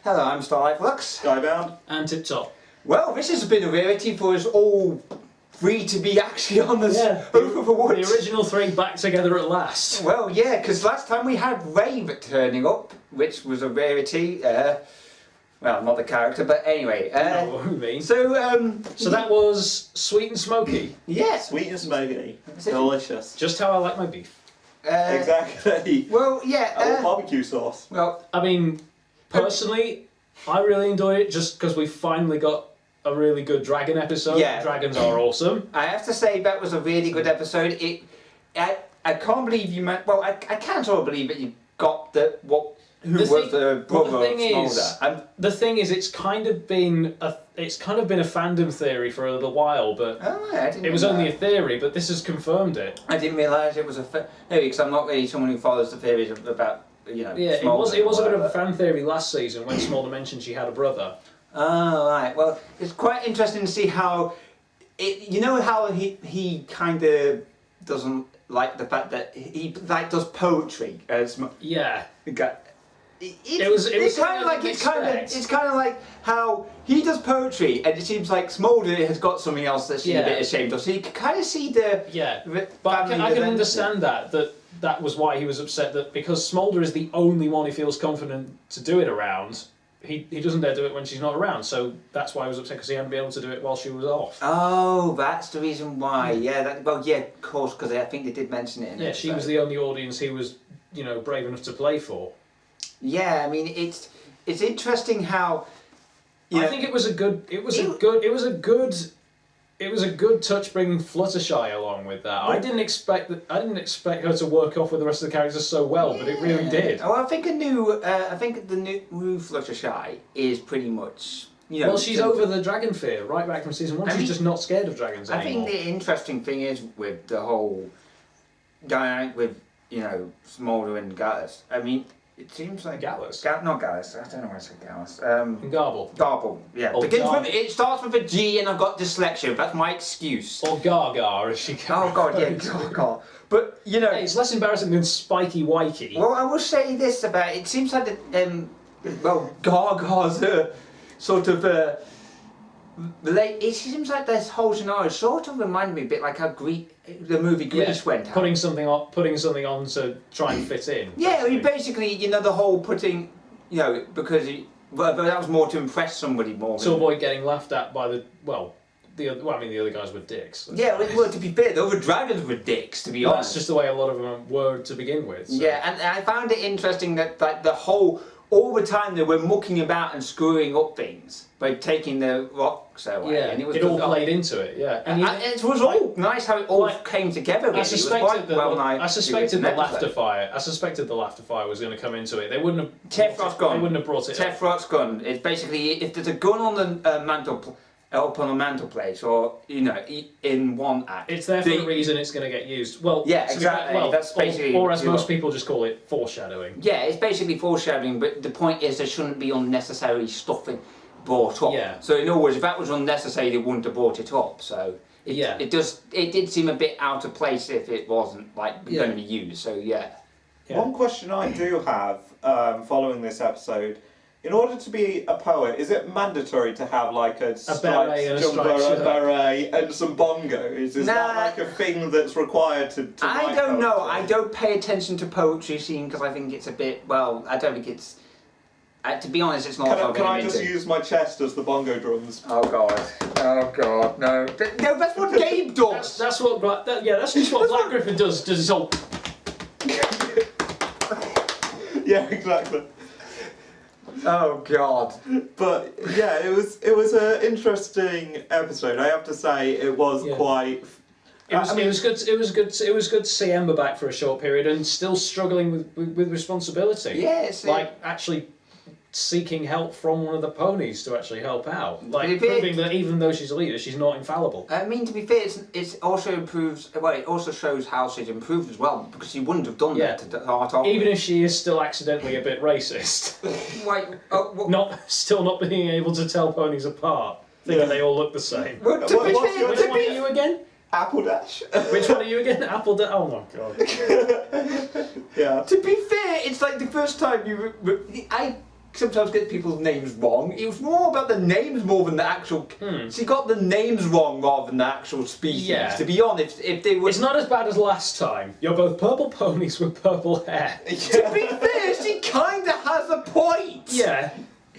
Hello, I'm Starlight Flux. Skybound. And Tip Top. Well, this has been a rarity for us all three to be actually on this over the woods. The original three back together at last. Well, yeah, because last time we had Rave turning up, which was a rarity. Well, not the character, but anyway. know what you mean. So that was Sweet and Smoky. Yeah. Sweet and smoky. Delicious. Just how I like my beef. Exactly. Well, yeah. Barbecue sauce. Well, I mean, personally, I really enjoyed it just because we finally got a really good dragon episode. Yeah. Dragons are awesome. I have to say that was a really good episode. I can't believe you meant. Well, I can't sort of believe that you got the brother of Smolder. The thing is, it's kind of been a Fandom theory for a little while, but it was only a theory. But this has confirmed it. I didn't realise it was a theory because I'm not really someone who follows the theories about Yeah, it was a bit of a fan theory last season when Smolder mentioned she had a brother. Oh right. Well, it's quite interesting to see how how he kind of doesn't like the fact that he does poetry. Yeah. It's kind of like how he does poetry, and it seems like Smolder has got something else that she's a bit ashamed of. So you can kind of see the But I can understand that was why he was upset, that because Smolder is the only one he feels confident to do it around. He doesn't dare do it when she's not around, so that's why he was upset, because he hadn't been able to do it while she was off. Oh, that's the reason why. Yeah, of course, because I think they did mention it. Yeah, she was the only audience he was, brave enough to play for. Yeah, I mean it's interesting how. I think it was a good touch bringing Fluttershy along with that. I didn't expect her to work off with the rest of the characters so well, but it really did. Oh, I think the new Fluttershy is pretty much. Well, she's over the dragon fear right back from season 1. She's just not scared of dragons anymore. I think the interesting thing is with the whole guy with Smolder and Gallus. I mean, it seems like Gallus. Not Gallus. I don't know why I said Gallus. And Garble. Garble. Yeah. It starts with a G, and I've got dyslexia. That's my excuse. Or Gaga, as she can. Oh God, yeah, Gaga. But hey, it's less embarrassing than Spiky Wikey. Well, I will say this about it. Seems like Gaga's sort of. It seems like this whole scenario sort of reminded me a bit like how the movie Grease went out. Putting something on to try and fit in. Yeah, I mean, basically, the whole putting, because that was more to impress somebody more. To avoid getting laughed at by the other guys were dicks. Yeah, well, to be fair, the other dragons were dicks, to be honest. That's just the way a lot of them were to begin with. So. Yeah, and I found it interesting that all the time they were mucking about and screwing up things by taking the rocks away. Yeah, and it all played into it, yeah. And it was all nice how it all came together. Really. I suspected the laughter fire. I suspected the laughter fire was going to come into it. They wouldn't have. Tefrot's gun. They wouldn't have brought it. Tefrot's gun. It's basically if there's a gun on the up on a mantelpiece, or in one act. It's there for a reason. It's going to get used. Well, yeah, exactly. That's basically, or as most people just call it, foreshadowing. Yeah, it's basically foreshadowing. But the point is, there shouldn't be unnecessary stuff brought up. Yeah. So in other words, if that was unnecessary, they wouldn't have brought it up. So it did seem a bit out of place if it wasn't going to be used. So yeah. One question I do have following this episode. In order to be a poet, is it mandatory to have a beret and some bongos? Is that like a thing that's required to I don't know. I don't pay attention to poetry scene because I think it's a bit. Well, I don't think it's. To be honest, it's not. Can I just use my chest as the bongo drums? Oh God! Oh God! No! No, that's what Gabe does. That's what. That's just what Black Griffin does. Does his whole. Yeah, exactly. Oh God! But yeah, it was an interesting episode. I have to say, it was quite. It was good. It was good to see Ember back for a short period and still struggling with responsibility. Yes. Actually seeking help from one of the ponies to actually help out, proving that even though she's a leader, she's not infallible. I mean, to be fair, it also improves. Well, it also shows how she's improved as well, because she wouldn't have done that to start off. Even if she is still accidentally a bit racist. Still not being able to tell ponies apart, thinking they all look the same. Well, Which one are you again? Apple Dash. Which one are you again? Apple Dash. Oh my God. Yeah. To be fair, it's like the first time sometimes gets people's names wrong. It was more about the names more than the actual. She got the names wrong rather than the actual species. Yeah. To be honest, if they were. It's not as bad as last time. You're both purple ponies with purple hair. To be fair, she kind of has a point. Yeah,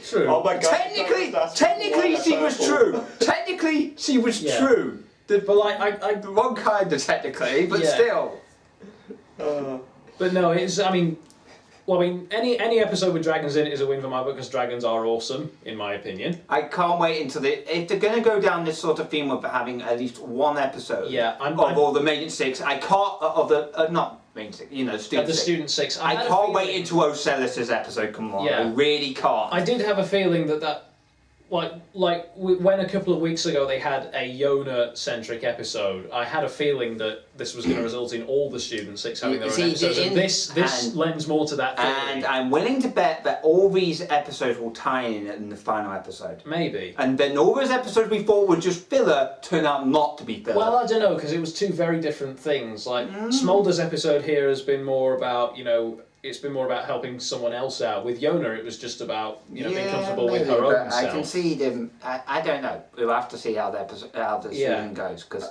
true. Oh my god. Technically, she was true. Technically, she was true. But like, The wrong kind of technically, but still. But no, it's. I mean, any episode with dragons in it is a win for my book because dragons are awesome, in my opinion. I can't wait until if they're going to go down this sort of theme of having at least one episode. Yeah, of all the main six. I can't of the not main six. You know, student The six. student six. I can't wait until Ocellus's episode comes on. Yeah. I really can't. I did have a feeling that when a couple of weeks ago they had a Yona-centric episode, I had a feeling that this was going to result in all the student six having their own episodes, and this lends more to that theory. And I'm willing to bet that all these episodes will tie in the final episode. Maybe. And then all those episodes we thought were just filler turn out not to be filler. Well, I don't know, because it was two very different things. Like, Smolder's episode here has been more about, it's been more about helping someone else out. With Yona, it was just about, being comfortable with her own self. I can see them. I don't know. We'll have to see how the season goes, because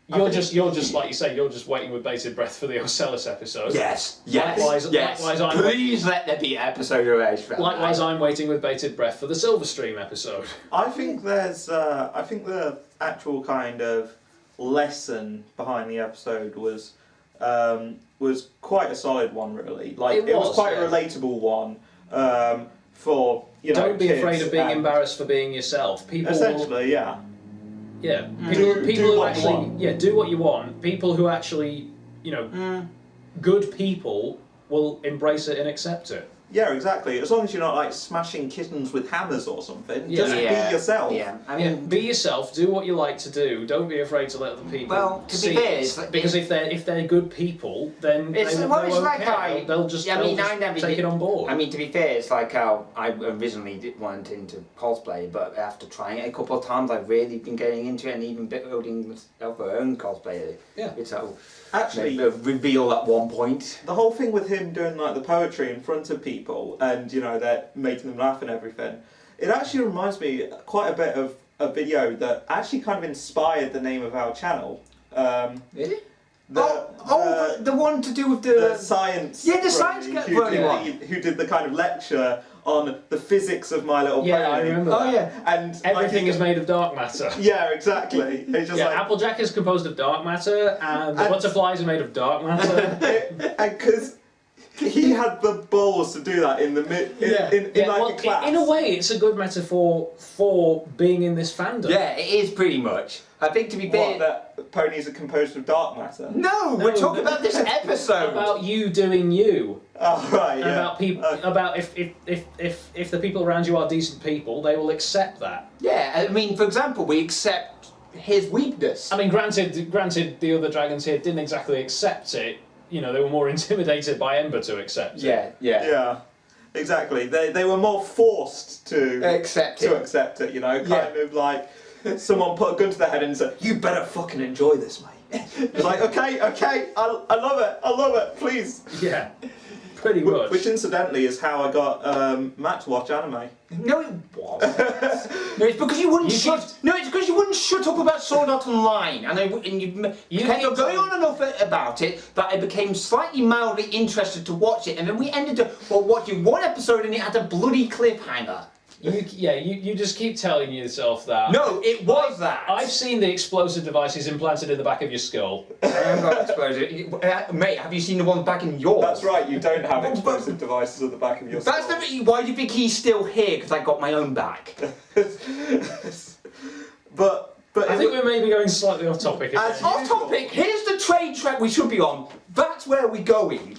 you're just like you say, you're just waiting with bated breath for the Ocellus episode. Yes. Likewise, Please let there be an episode of Age. Likewise, I'm waiting with bated breath for the Silverstream episode. I think the actual kind of lesson behind the episode was quite a solid one, really. Like it was quite a relatable one for Don't be kids afraid of being embarrassed for being yourself. People essentially, yeah. Yeah, Do people who what you actually want. do what you want. People who actually good people will embrace it and accept it. Yeah, exactly. As long as you're not like smashing kittens with hammers or something, just be yourself. Yeah, I mean, be yourself. Do what you like to do. Don't be afraid to let other people. Well, to see be fair, it. Because if they're good people, then they'll just take it on board. I mean, to be fair, it's like how I originally went into cosplay, but after trying it a couple of times, I've really been getting into it and even building myself my own cosplay. Yeah. It's Actually, reveal at one point. the whole thing with him doing like the poetry in front of people and they're making them laugh and everything, it actually reminds me quite a bit of a video that actually kind of inspired the name of our channel. Really? The one to do with the science. Yeah, the science buddy who did the kind of lecture on the physics of My Little Pony. Yeah, I remember that. Oh yeah, and Everything is made of dark matter. Yeah, exactly. It's just like Applejack is composed of dark matter, and the butterflies are made of dark matter. because he had the balls to do that in the a class. In a way, it's a good metaphor for being in this fandom. Yeah, it is pretty much. I think to be fair. What, that ponies are composed of dark matter? No, we're talking about this episode. About you doing you. Oh right, yeah. About people. About if the people around you are decent people, they will accept that. Yeah, I mean, for example, we accept his weakness. I mean, granted, the other dragons here didn't exactly accept it. They were more intimidated by Ember to accept it. Yeah, exactly. They were more forced to accept it. Kind of like someone put a gun to their head and said, "You better fucking enjoy this, mate." It's like, okay, I love it, please. Yeah, pretty much. Which incidentally is how I got Matt to watch anime. No, it wasn't. No, it's because you wouldn't shut. No, it's because you wouldn't shut up about Sword Art Online, and you kept on going on enough about it that I became slightly mildly interested to watch it, and then we ended up watching one episode, and it had a bloody cliffhanger. You just keep telling yourself that. No, it was that. I've seen the explosive devices implanted in the back of your skull. I haven't got explosive. Mate, have you seen the one back in yours? That's right, you don't have explosive devices at the back of your skull. Why do you think he's still here? Because I got my own back. But I think we may be going slightly off topic. Off topic, here's the trade track we should be on. That's where we're going.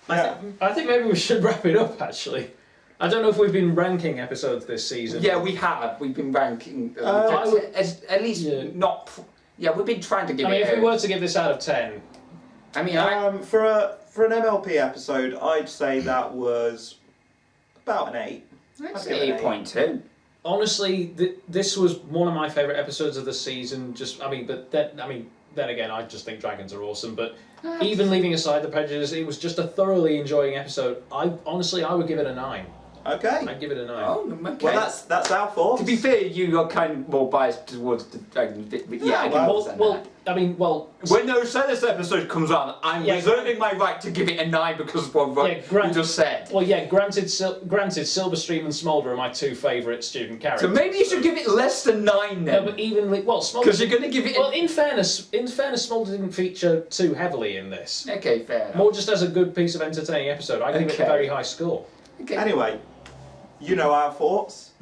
I think maybe we should wrap it up, actually. I don't know if we've been ranking episodes this season. Yeah, we have. We've been ranking. At least not. Yeah, we've been trying to give it. I mean, if we were to give this out of 10. I mean, for an MLP episode, I'd say that was about an 8. I'd say 8.2. Honestly, this was one of my favourite episodes of the season. Then again, I just think dragons are awesome. But even leaving aside the prejudice, it was just a thoroughly enjoying episode. I would give it a 9. Okay. I'd give it a 9. Oh, okay. Well, that's our thoughts. To be fair, you are kind of more biased towards the dragon bit, but yeah, I can understand that. When the this episode comes on, I'm reserving my right to give it a 9 because of what you just said. Well, yeah, granted, Silverstream and Smolder are my 2 favourite student characters. So maybe you should give it less than 9 then. No, but evenly. Well, Smolder. Because you're going to give it. Well, in fairness, Smolder didn't feature too heavily in this. Okay, fair enough. More just as a good piece of entertaining episode. I give it a very high score. Okay. Anyway, you know our thoughts.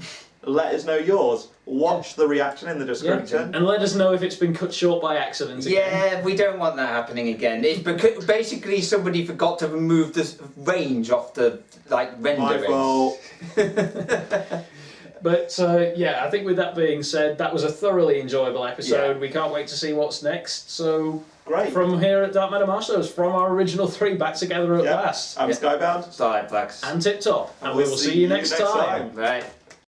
Let us know yours. Watch the reaction in the description. And let us know if it's been cut short by accident again. Yeah, we don't want that happening again. It's because basically somebody forgot to remove the range off the rendering. My fault. But yeah, I think with that being said, that was a thoroughly enjoyable episode. Yeah. We can't wait to see what's next. So great. From here at Dark Matter Masters, from our original 3 back together at last. I'm Skybound. Starlight Flax. And Tip Top. And we will see you next time. Right.